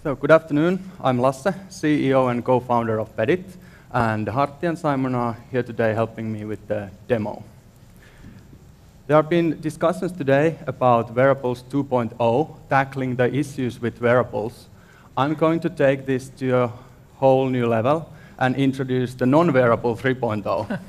So good afternoon. I'm Lasse, CEO and co-founder of Beddit, and Hartti and Simon are here today helping me with the demo. There have been discussions today about Wearables 2.0, tackling the issues with wearables. I'm going to take this to a whole new level and introduce the non-wearable 3.0.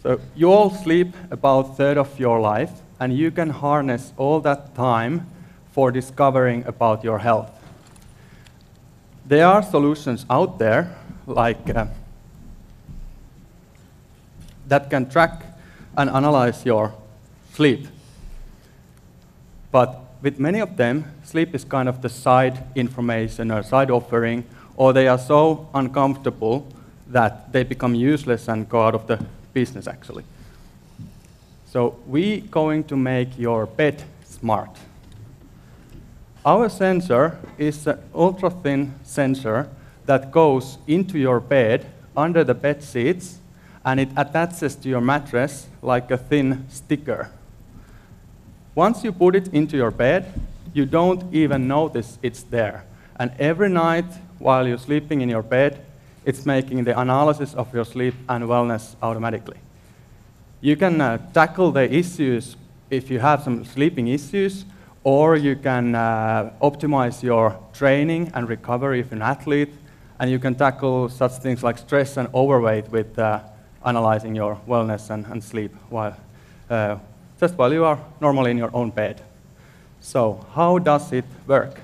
So you all sleep about a third of your life, and you can harness all that time for discovering about your health. There are solutions out there like that can track and analyze your sleep. But with many of them, sleep is kind of the side information or side offering, or they are so uncomfortable that they become useless and go out of the business actually. So we're going to make your bed smart. Our sensor is an ultra-thin sensor that goes into your bed under the bed sheets, and it attaches to your mattress like a thin sticker. Once you put it into your bed, you don't even notice it's there. And every night while you're sleeping in your bed, it's making the analysis of your sleep and wellness automatically. You can tackle the issues if you have some sleeping issues, or you can optimize your training and recovery if you're an athlete, and you can tackle such things like stress and overweight with analyzing your wellness and sleep just while you are normally in your own bed. So how does it work?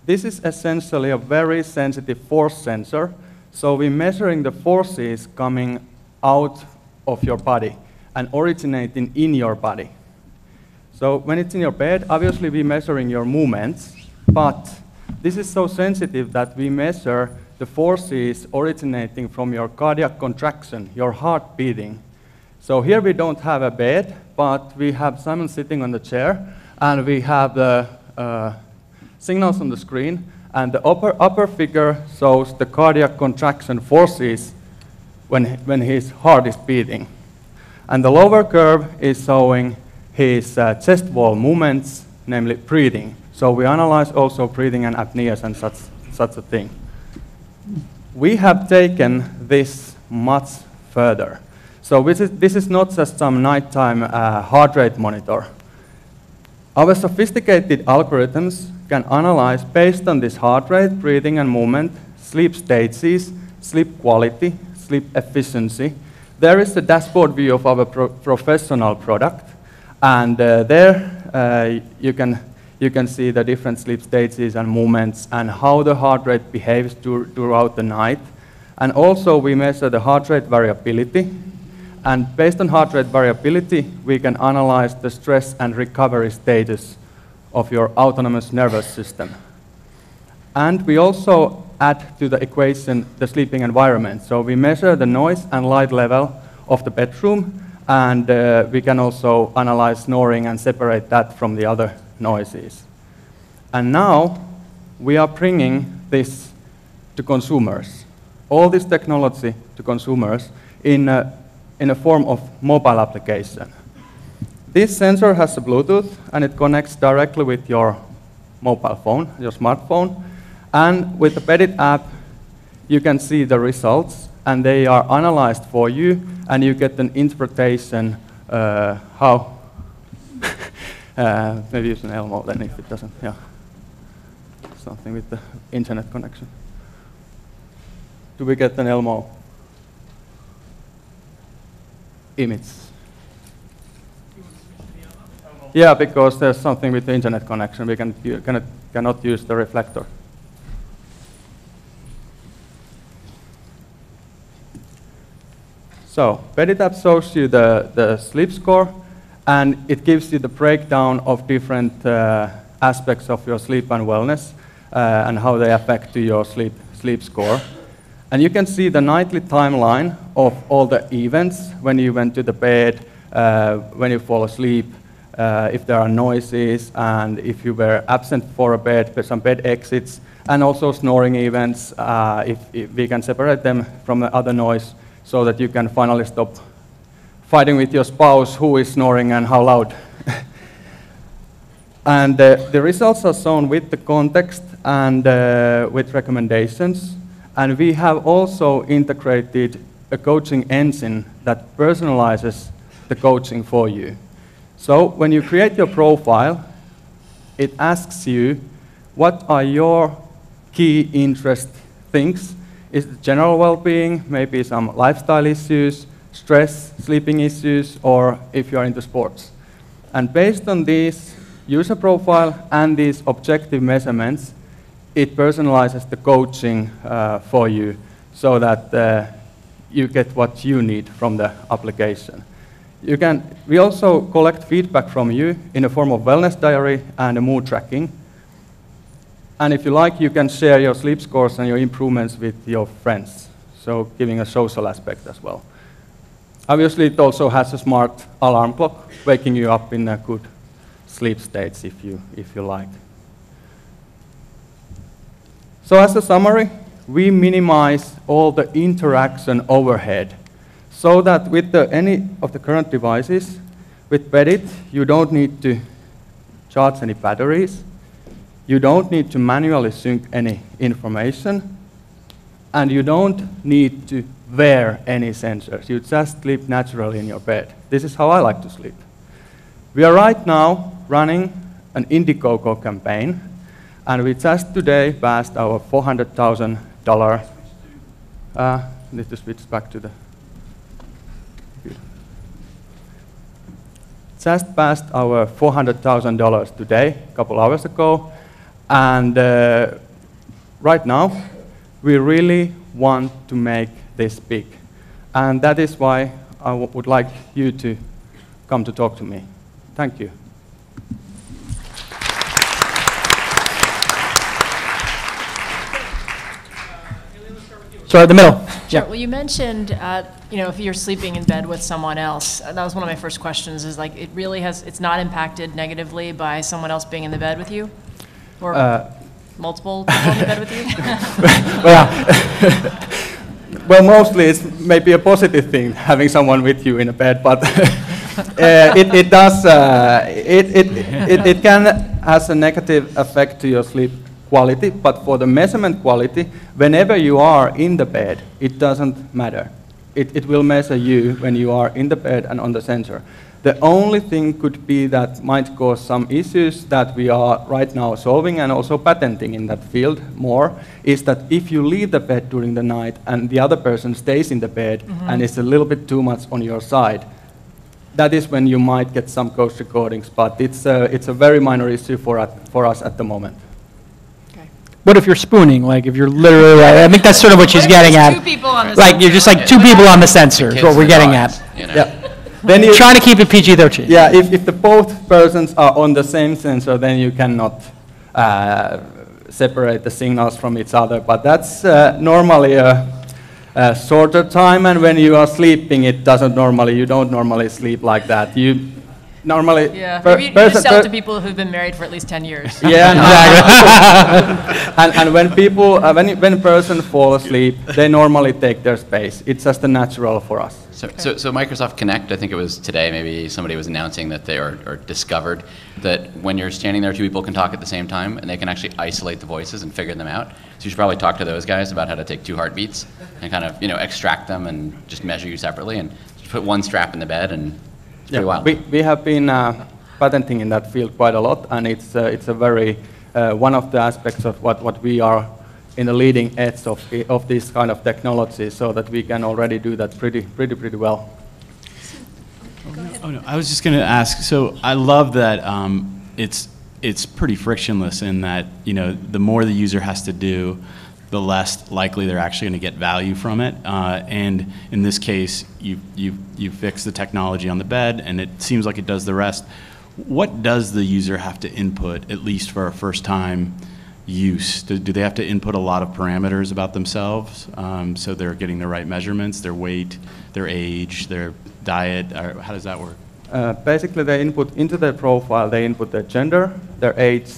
This is essentially a very sensitive force sensor, so we're measuring the forces coming out of your body and originating in your body. So when it's in your bed, obviously we're measuring your movements, but this is so sensitive that we measure the forces originating from your cardiac contraction, your heart beating. So here we don't have a bed, but we have Simon sitting on the chair, and we have the signals on the screen, and the upper figure shows the cardiac contraction forces when his heart is beating. And the lower curve is showing his chest wall movements, namely breathing. So we analyze also breathing and apneas and such a thing. We have taken this much further. So this is not just some nighttime heart rate monitor. Our sophisticated algorithms can analyze, based on this heart rate, breathing and movement, sleep stages, sleep quality, sleep efficiency. There is a dashboard view of our professional product. And there you can see the different sleep stages and movements and how the heart rate behaves throughout the night. And also we measure the heart rate variability. And based on heart rate variability, we can analyze the stress and recovery status of your autonomous nervous system. And we also add to the equation the sleeping environment. So we measure the noise and light level of the bedroom, and we can also analyze snoring and separate that from the other noises. And now we are bringing this to consumers, all this technology to consumers in a form of mobile application. This sensor has a Bluetooth, and it connects directly with your mobile phone, your smartphone. And with the Beddit app, you can see the results, and they are analyzed for you, and you get an interpretation how. Maybe use an Elmo then if it doesn't. Yeah, something with the internet connection. Do we get an Elmo image? Yeah, because there's something with the internet connection. We cannot use the reflector. So Beddit app shows you the sleep score, and it gives you the breakdown of different aspects of your sleep and wellness and how they affect to your sleep score. And you can see the nightly timeline of all the events, when you went to the bed, when you fall asleep, if there are noises, and if you were absent for a bed, some bed exits, and also snoring events, if we can separate them from the other noise so that you can finally stop fighting with your spouse who is snoring and how loud. And the results are shown with the context and with recommendations. And we have also integrated a coaching engine that personalizes the coaching for you. So when you create your profile, it asks you, what are your key interest things? Is it general well-being, maybe some lifestyle issues, stress, sleeping issues, or if you are into sports? And based on these user profile and these objective measurements, it personalizes the coaching for you so that you get what you need from the application. We also collect feedback from you in the form of wellness diary and a mood tracking. And if you like, you can share your sleep scores and your improvements with your friends, so giving a social aspect as well. Obviously, it also has a smart alarm clock, waking you up in a good sleep states if you like. So as a summary, we minimize all the interaction overhead so that with any of the current devices, with Beddit, you don't need to charge any batteries, you don't need to manually sync any information, and you don't need to wear any sensors. You just sleep naturally in your bed. This is how I like to sleep. We are right now running an Indiegogo campaign, and we just today passed our $400,000. Need to switch back to the. Just passed our $400,000 today, a couple hours ago, and right now we really want to make this big, and that is why I would like you to come to talk to me. Thank you. So at the middle. Sure. Well, you mentioned, if you're sleeping in bed with someone else, that was one of my first questions, is like, it's not impacted negatively by someone else being in the bed with you? Or multiple people in the bed with you? Well, mostly it's maybe a positive thing, having someone with you in a bed, but it can has a negative effect to your sleep quality, but for the measurement quality, whenever you are in the bed, it doesn't matter. It will measure you when you are in the bed and on the sensor. The only thing could be that might cause some issues that we are right now solving and also patenting in that field more, is that if you leave the bed during the night and the other person stays in the bed and is a little bit too much on your side, that is when you might get some ghost recordings, but it's a very minor issue for us at the moment. What if you're spooning? Like if you're literally, I think that's sort of what she's getting at. Two people on the like you're just like two people on the sensor is what we're getting at. Yeah. Then you're trying to keep it PG-13. Yeah, if the both persons are on the same sensor, then you cannot separate the signals from each other. But that's normally a shorter time, and when you are sleeping, you don't normally sleep like that. You normally maybe you just sell to people who've been married for at least 10 years. Yeah, exactly. and when people, when a person falls asleep, they normally take their space. It's just a natural for us. So Microsoft Connect, I think it was today, maybe somebody was announcing that they or discovered that when you're standing there, two people can talk at the same time, and they can actually isolate the voices and figure them out. So you should probably talk to those guys about how to take 2 heartbeats and kind of extract them and just measure you separately, and just put one strap in the bed, and it's pretty wild. We have been patenting in that field quite a lot, and it's a very one of the aspects of what we are in the leading edge of this kind of technology, so that we can already do that pretty well. Oh no, I was just going to ask. So I love that it's pretty frictionless in that the more the user has to do, the less likely they're actually going to get value from it. And in this case, you fix the technology on the bed, and it seems like it does the rest. What does the user have to input, at least for a first-time use? Do they have to input a lot of parameters about themselves, so they're getting the right measurements, their weight, their age, their diet, or how does that work? Basically, they input into their profile, they input their gender, their age,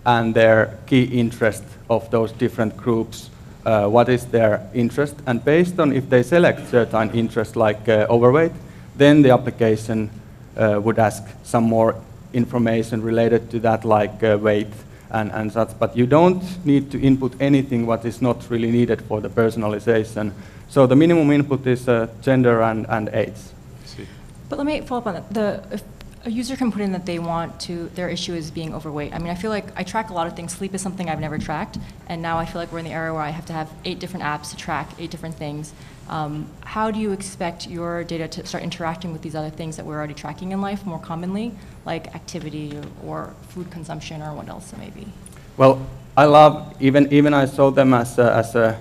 and their key interest of those different groups. What is their interest? And based on if they select certain interests like overweight, then the application would ask some more information related to that, like weight and such, but you don't need to input anything what is not really needed for the personalization. So the minimum input is gender and age. But let me follow up on that. If a user can put in that they want to, their issue is being overweight. I mean, I feel like I track a lot of things. Sleep is something I've never tracked, and now I feel like we're in the era where I have to have 8 different apps to track 8 different things. How do you expect your data to start interacting with these other things that we're already tracking in life more commonly, like activity or food consumption or what else it may be? Well, I love, even I saw them as a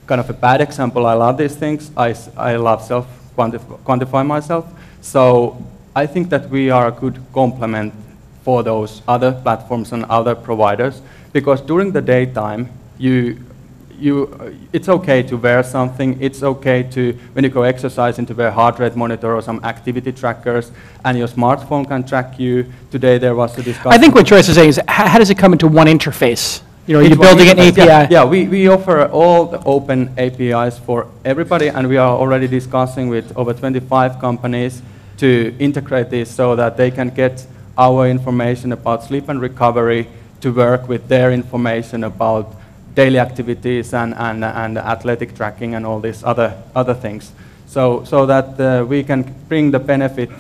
kind of a bad example. I love these things. I love self-quantify myself. So I think that we are a good complement for those other platforms and other providers, because during the daytime, it's okay to wear something. It's okay to, when you go exercising, to wear heart rate monitor or some activity trackers, and your smartphone can track you. Today there was a discussion. I think what Joyce is saying is, how does it come into one interface? You know, you're building an API. Yeah, we offer all the open APIs for everybody, and we are already discussing with over 25 companies to integrate this so that they can get our information about sleep and recovery to work with their information about daily activities and athletic tracking and all these other things. So that we can bring the benefit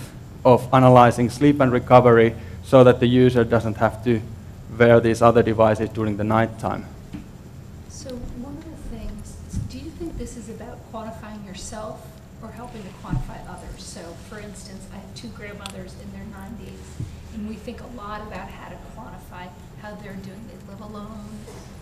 of analyzing sleep and recovery so that the user doesn't have to wear these other devices during the night time. So one of the things, do you think this is about quantifying yourself or helping to quantify others? So for instance, I have 2 grandmothers in their 90s, and we think a lot about how to quantify how they're doing. They live alone,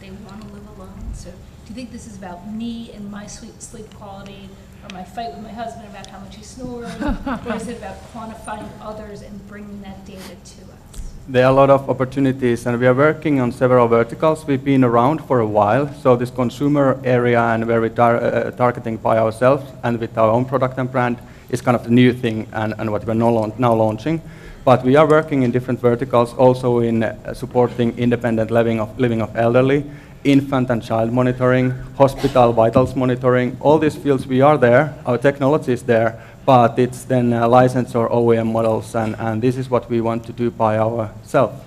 they want to live alone. So do you think this is about me and my sleep quality, or my fight with my husband about how much he snores, or is it about quantifying others and bringing that data to us? There are a lot of opportunities, and we are working on several verticals. We've been around for a while, so this consumer area and where we're targeting by ourselves and with our own product and brand is kind of the new thing and what we're now launching. But we are working in different verticals, also in supporting independent living of elderly, infant and child monitoring, hospital vitals monitoring. All these fields, we are there, our technology is there, but it's then licensed or OEM models, and this is what we want to do by ourselves.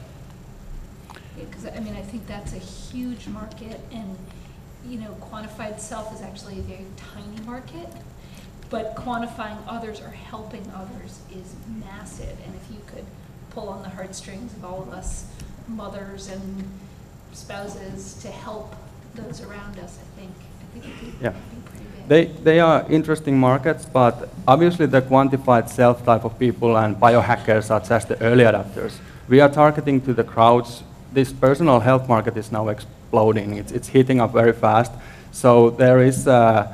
Yeah, because I mean, I think that's a huge market, and you know, quantified self is actually a very tiny market, but quantifying others or helping others is massive. And if you could pull on the heartstrings of all of us mothers and spouses to help those around us, I think it could be pretty big. They are interesting markets, but obviously the quantified self type of people and biohackers such as the early adopters, we are targeting to the crowds. This personal health market is now exploding. It's heating up very fast. So there is a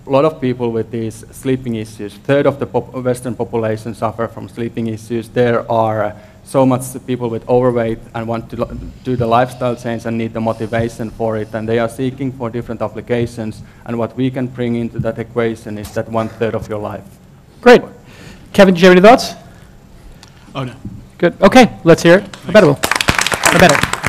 lot of people with these sleeping issues. 1/3 of the Western population suffer from sleeping issues. There are so much people with overweight and want to do the lifestyle change and need the motivation for it, and they are seeking for different applications, and what we can bring into that equation is that 1/3 of your life. Great. Kevin, do you have any thoughts? Oh, no. Good. Okay, let's hear it. Beddit.